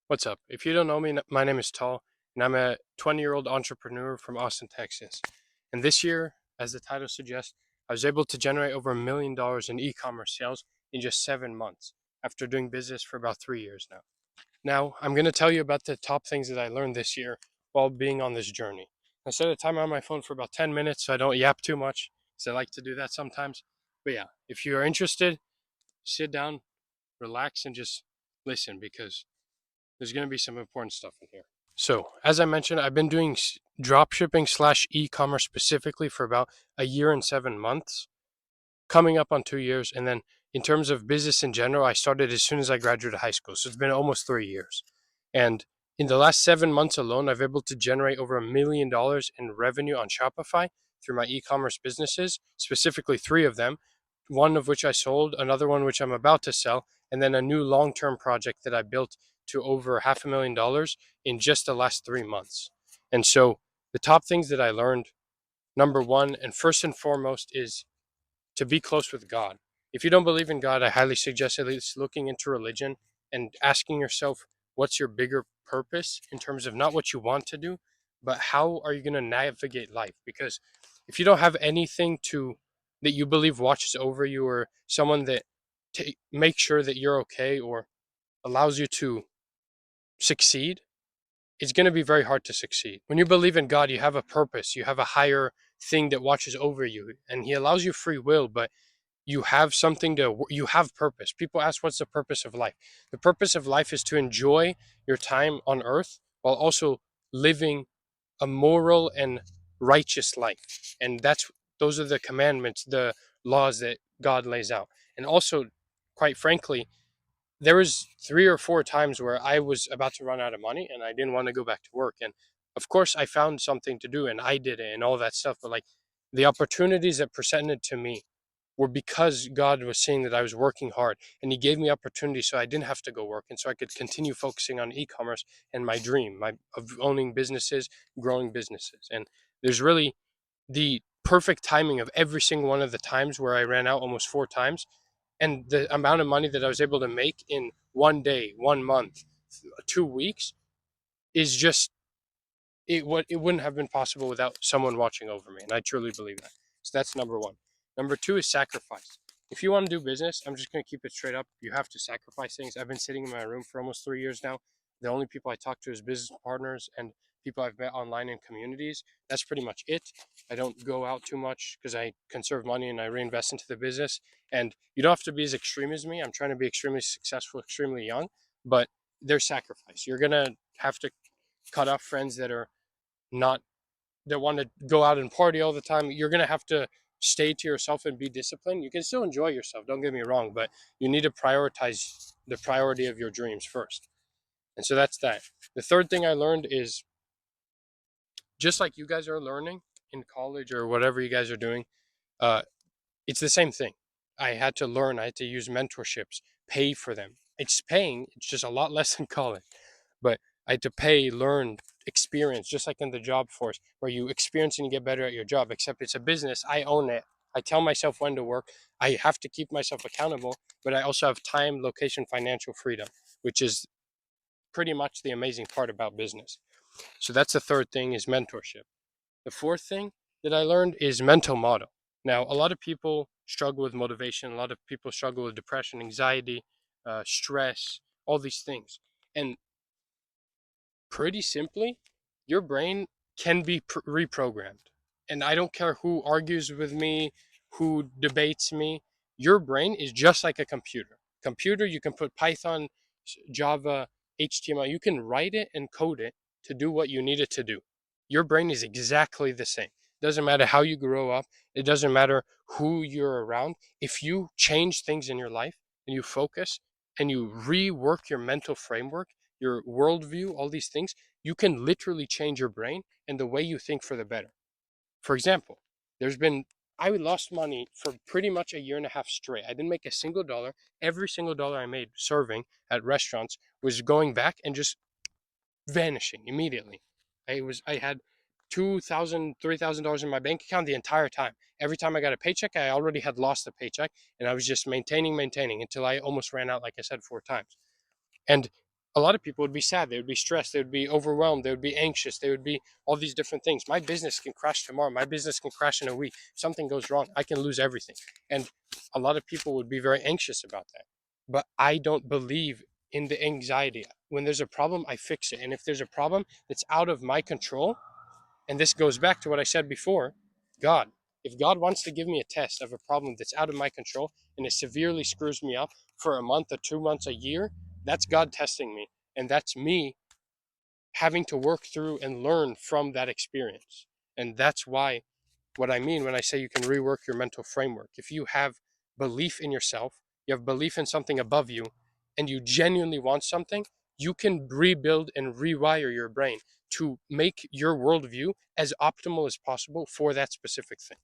What's up? If you don't know me, my name is Tal, and I'm a 20-year-old entrepreneur from Austin, Texas. And this year, as the title suggests, I was able to generate over $1 million in e-commerce sales in just 7 months after doing business for about 3 years now. Now, I'm going to tell you about the top things that I learned this year while being on this journey. I set a timer on my phone for about 10 minutes so I don't yap too much, because I like to do that sometimes. But yeah, if you are interested, sit down, relax, and just listen because there's going to be some important stuff in here. So, as I mentioned, I've been doing drop shipping slash e-commerce specifically for about a year and 7 months, coming up on 2 years. And then in terms of business in general, I started as soon as I graduated high school. So it's been almost 3 years. And in the last 7 months alone, I've been able to generate over $1 million in revenue on Shopify through my e-commerce businesses, specifically three of them, one of which I sold, another one which I'm about to sell, and then a new long-term project that I built to over $500,000 in just the last 3 months. And so the top things that I learned, number one, and first and foremost, is to be close with God. If you don't believe in God, I highly suggest at least looking into religion and asking yourself what's your bigger purpose in terms of not what you want to do, but how are you going to navigate life? Because if you don't have anything to that you believe watches over you, or someone that makes sure that you're okay or allows you to succeed, it's going to be very hard to succeed. When you believe in God, you have a purpose, you have a higher thing that watches over you, and He allows you free will, but you have something you have purpose. People ask, what's the purpose of life? The purpose of life is to enjoy your time on earth while also living a moral and righteous life. And those are the commandments, the laws that God lays out. And also, quite frankly, there was 3 or 4 times where I was about to run out of money and I didn't want to go back to work. And of course, I found something to do and I did it and all that stuff. But like the opportunities that presented to me were because God was seeing that I was working hard and He gave me opportunities so I didn't have to go work and so I could continue focusing on e-commerce and my dream of owning businesses, growing businesses. And there's really the perfect timing of every single one of the times where I ran out almost 4 times, and the amount of money that I was able to make in one day, 1 month, 2 weeks is just it wouldn't have been possible without someone watching over me, and I truly believe that. So that's number one. Number two is sacrifice. If you want to do business, I'm just going to keep it straight up. You have to sacrifice things. I've been sitting in my room for almost 3 years now. The only people I talk to is business partners and people I've met online in communities. That's pretty much it. I don't go out too much because I conserve money and I reinvest into the business. And you don't have to be as extreme as me. I'm trying to be extremely successful, extremely young, but there's sacrifice. You're going to have to cut off friends not that want to go out and party all the time. You're going to have to stay to yourself and be disciplined. You can still enjoy yourself, don't get me wrong, but you need to prioritize the priority of your dreams first. And so that's that. The third thing I learned is, just like you guys are learning in college or whatever you guys are doing, uh, it's the same thing. I had to learn, I had to use mentorships, pay for them. It's paying, it's just a lot less than college. But I had to pay, learn, experience, just like in the job force, where you experience and you get better at your job, except it's a business. I own it. I tell myself when to work. I have to keep myself accountable, but I also have time, location, financial freedom, which is pretty much the amazing part about business. So that's the third thing, is mentorship. The fourth thing that I learned is mental model. Now, a lot of people struggle with motivation. A lot of people struggle with depression, anxiety, stress, all these things. And pretty simply, your brain can be reprogrammed. And I don't care who argues with me, who debates me. Your brain is just like a computer. Computer, you can put Python, Java, HTML, you can write it and code it to do what you need it to do. Your brain is exactly the same. It doesn't matter how you grow up, it doesn't matter who you're around. If you change things in your life and you focus and you rework your mental framework, your worldview, all these things, you can literally change your brain and the way you think for the better. For example, there's been I lost money for pretty much a year and a half straight. I didn't make a single dollar. Every single dollar I made serving at restaurants was going back and just vanishing immediately. I had $2,000, $3,000 in my bank account the entire time. Every time I got a paycheck, I already had lost the paycheck, and I was just maintaining until I almost ran out, like I said, 4 times. And a lot of people would be sad, they would be stressed, they would be overwhelmed, they would be anxious, they would be all these different things. My business can crash tomorrow, my business can crash in a week. If something goes wrong, I can lose everything. And a lot of people would be very anxious about that. But I don't believe in the anxiety. When there's a problem, I fix it. And if there's a problem that's out of my control, and this goes back to what I said before, God. If God wants to give me a test of a problem that's out of my control and it severely screws me up for a month or 2 months, a year, that's God testing me. And that's me having to work through and learn from that experience. And that's why, what I mean when I say you can rework your mental framework. If you have belief in yourself, you have belief in something above you, and you genuinely want something, you can rebuild and rewire your brain to make your worldview as optimal as possible for that specific thing.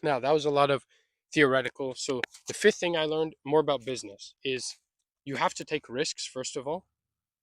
Now, that was a lot of theoretical. So, the fifth thing I learned more about business is you have to take risks, first of all.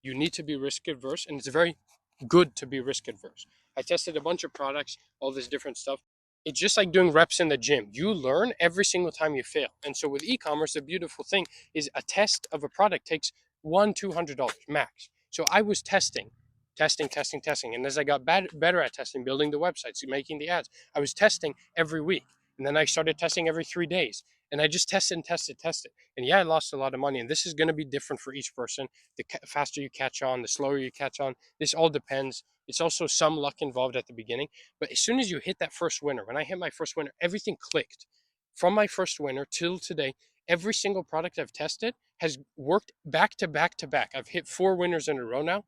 You need to be risk adverse, and it's very good to be risk adverse. I tested a bunch of products, all this different stuff. It's just like doing reps in the gym. You learn every single time you fail. And so with e-commerce, the beautiful thing is a test of a product takes $200 max. So I was testing. And as I got better at testing, building the websites, making the ads, I was testing every week. And then I started testing every 3 days. And I just tested. And yeah, I lost a lot of money. And this is going to be different for each person. The faster you catch on, the slower you catch on. This all depends. It's also some luck involved at the beginning. But as soon as you hit that first winner, when I hit my first winner, everything clicked. From my first winner till today, every single product I've tested has worked back to back to back. I've hit 4 winners in a row now.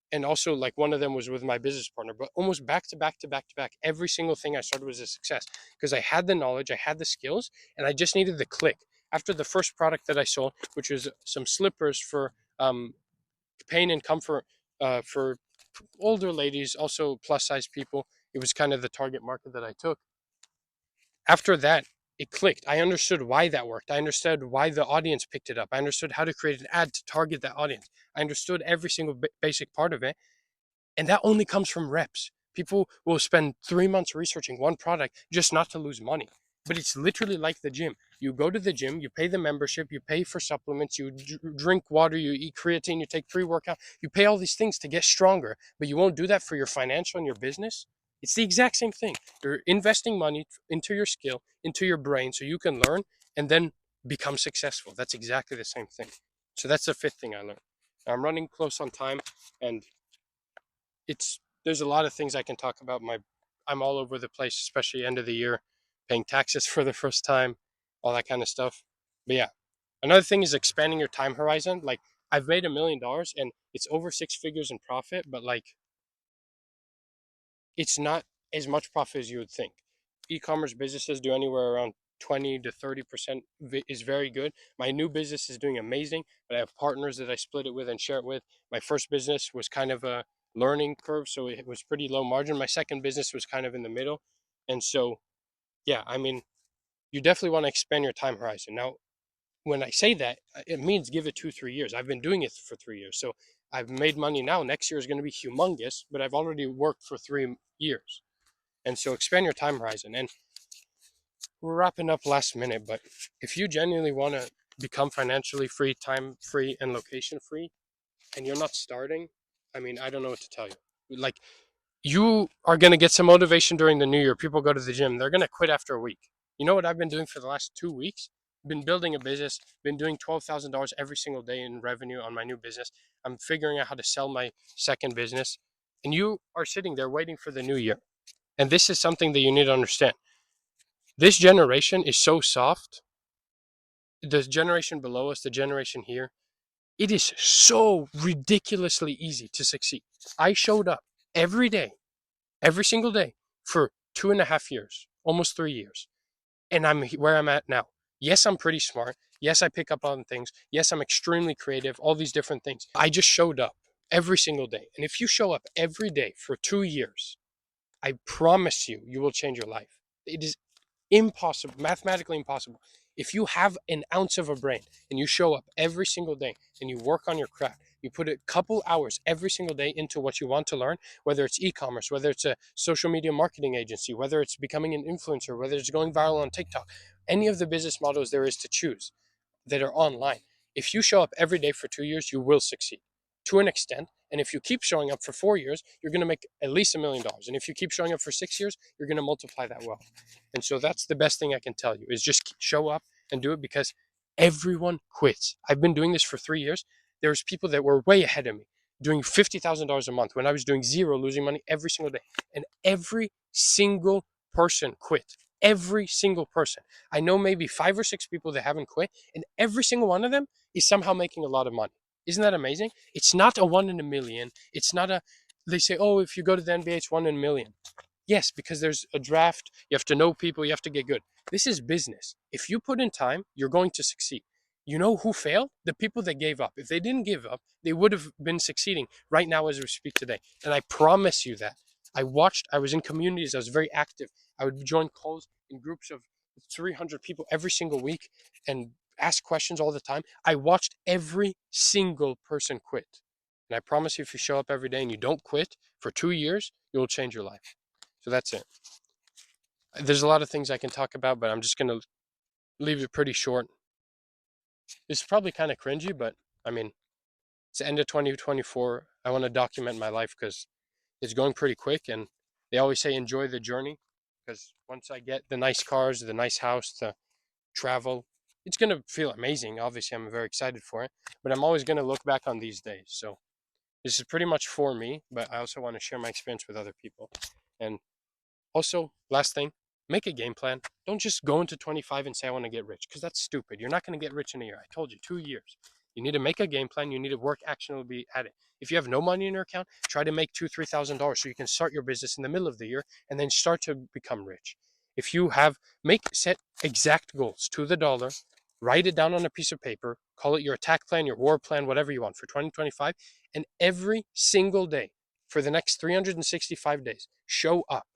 And also, like, one of them was with my business partner, but almost back to back to back to back, every single thing I started was a success because I had the knowledge, I had the skills, and I just needed the click. After the first product that I sold, which was some slippers for pain and comfort for older ladies, also plus size people, it was kind of the target market that I took. After that, it clicked. I understood why that worked. I understood why the audience picked it up. I understood how to create an ad to target that audience. I understood every single basic part of it. And that only comes from reps. People will spend 3 months researching one product just not to lose money. But it's literally like the gym. You go to the gym, you pay the membership, you pay for supplements, you drink water, you eat creatine, you take pre-workout, you pay all these things to get stronger, but you won't do that for your financial and your business. It's the exact same thing. You're investing money into your skill, into your brain, so you can learn and then become successful. That's exactly the same thing. So that's the fifth thing I learned. I'm running close on time, and there's a lot of things I can talk about. I'm all over the place, especially end of the year, paying taxes for the first time, all that kind of stuff. But yeah, another thing is expanding your time horizon. Like, I've made $1 million and it's over 6 figures in profit, but like, it's not as much profit as you would think. E-commerce businesses do anywhere around 20 to 30% is very good. My new business is doing amazing, but I have partners that I split it with and share it with. My first business was kind of a learning curve, so it was pretty low margin. My second business was kind of in the middle. And so, yeah, I mean, you definitely want to expand your time horizon. Now, when I say that, it means give it 2, 3 years. I've been doing it for 3 years. So I've made money now. Next year is going to be humongous, but I've already worked for 3 years. And so expand your time horizon. And we're wrapping up last minute, but if you genuinely want to become financially free, time free, and location free, and you're not starting, I mean, I don't know what to tell you. Like, you are going to get some motivation during the new year. People go to the gym, they're going to quit after a week. You know what I've been doing for the last 2 weeks? Been building a business, been doing $12,000 every single day in revenue on my new business. I'm figuring out how to sell my second business. And you are sitting there waiting for the new year. And this is something that you need to understand. This generation is so soft. The generation below us, the generation here, it is so ridiculously easy to succeed. I showed up every day, every single day for 2.5 years, almost 3 years. And I'm where I'm at now. Yes, I'm pretty smart. Yes, I pick up on things. Yes, I'm extremely creative, all these different things. I just showed up every single day. And if you show up every day for 2 years, I promise you, you will change your life. It is impossible, mathematically impossible. If you have an ounce of a brain and you show up every single day and you work on your craft, you put a couple hours every single day into what you want to learn, whether it's e-commerce, whether it's a social media marketing agency, whether it's becoming an influencer, whether it's going viral on TikTok, any of the business models there is to choose that are online. If you show up every day for 2 years, you will succeed to an extent. And if you keep showing up for 4 years, you're going to make at least $1 million. And if you keep showing up for 6 years, you're going to multiply that wealth. And so that's the best thing I can tell you is just show up and do it, because everyone quits. I've been doing this for 3 years. There's people that were way ahead of me doing $50,000 a month when I was doing zero, losing money every single day. And every single person quit. Every single person. I know maybe 5 or 6 people that haven't quit, and every single one of them is somehow making a lot of money. Isn't that amazing? It's not a 1 in a million. It's not a, they say, oh, if you go to the NBA, it's 1 in a million. Yes, because there's a draft. You have to know people. You have to get good. This is business. If you put in time, you're going to succeed. You know who failed? The people that gave up. If they didn't give up, they would have been succeeding right now as we speak today. And I promise you that. I was in communities, I was very active. I would join calls in groups of 300 people every single week and ask questions all the time. I watched every single person quit. And I promise you, if you show up every day and you don't quit for 2 years, you'll change your life. So that's it. There's a lot of things I can talk about, but I'm just going to leave it pretty short. It's probably kind of cringy, but I mean, it's the end of 2024. I want to document my life because it's going pretty quick. And they always say enjoy the journey, because once I get the nice cars, the nice house, the travel, it's going to feel amazing. Obviously, I'm very excited for it, but I'm always going to look back on these days. So this is pretty much for me, but I also want to share my experience with other people. And also, last thing, make a game plan. Don't just go into 25 and say, I want to get rich, because that's stupid. You're not going to get rich in a year. I told you, 2 years. You need to make a game plan. You need to work actionably at it. If you have no money in your account, try to make $2,000-$3,000 so you can start your business in the middle of the year and then start to become rich. If you have, set exact goals to the dollar, write it down on a piece of paper, call it your attack plan, your war plan, whatever you want for 2025. And every single day for the next 365 days, show up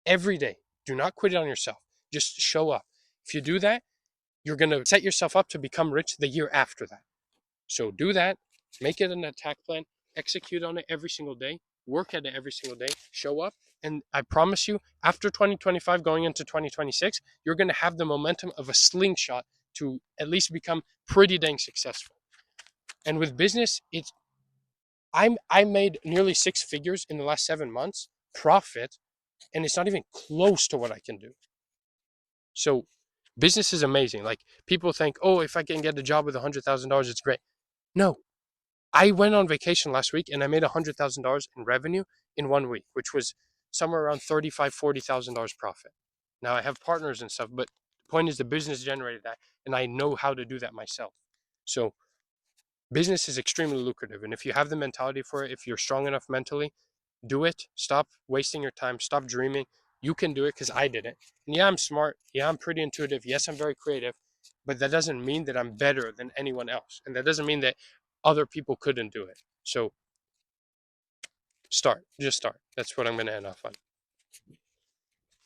every day. Do not quit it on yourself. Just show up. If you do that, you're going to set yourself up to become rich the year after that. So do that, make it an attack plan, execute on it every single day, work at it every single day, show up. And I promise you, after 2025 going into 2026, you're going to have the momentum of a slingshot to at least become pretty dang successful. And with business, I made nearly 6 figures in the last 7 months profit, and it's not even close to what I can do. So business is amazing. Like, people think, oh, if I can get a job with $100,000, it's great. No, I went on vacation last week and I made $100,000 in revenue in 1 week, which was somewhere around $40,000 profit. Now I have partners and stuff, but the point is the business generated that, and I know how to do that myself. So business is extremely lucrative, and if you have the mentality for it, if you're strong enough mentally, do it. Stop wasting your time. Stop dreaming. You can do it, because I did it. And yeah, I'm smart. Yeah, I'm pretty intuitive. Yes, I'm very creative. But that doesn't mean that I'm better than anyone else. And that doesn't mean that other people couldn't do it. So start. Just start. That's what I'm going to end off on.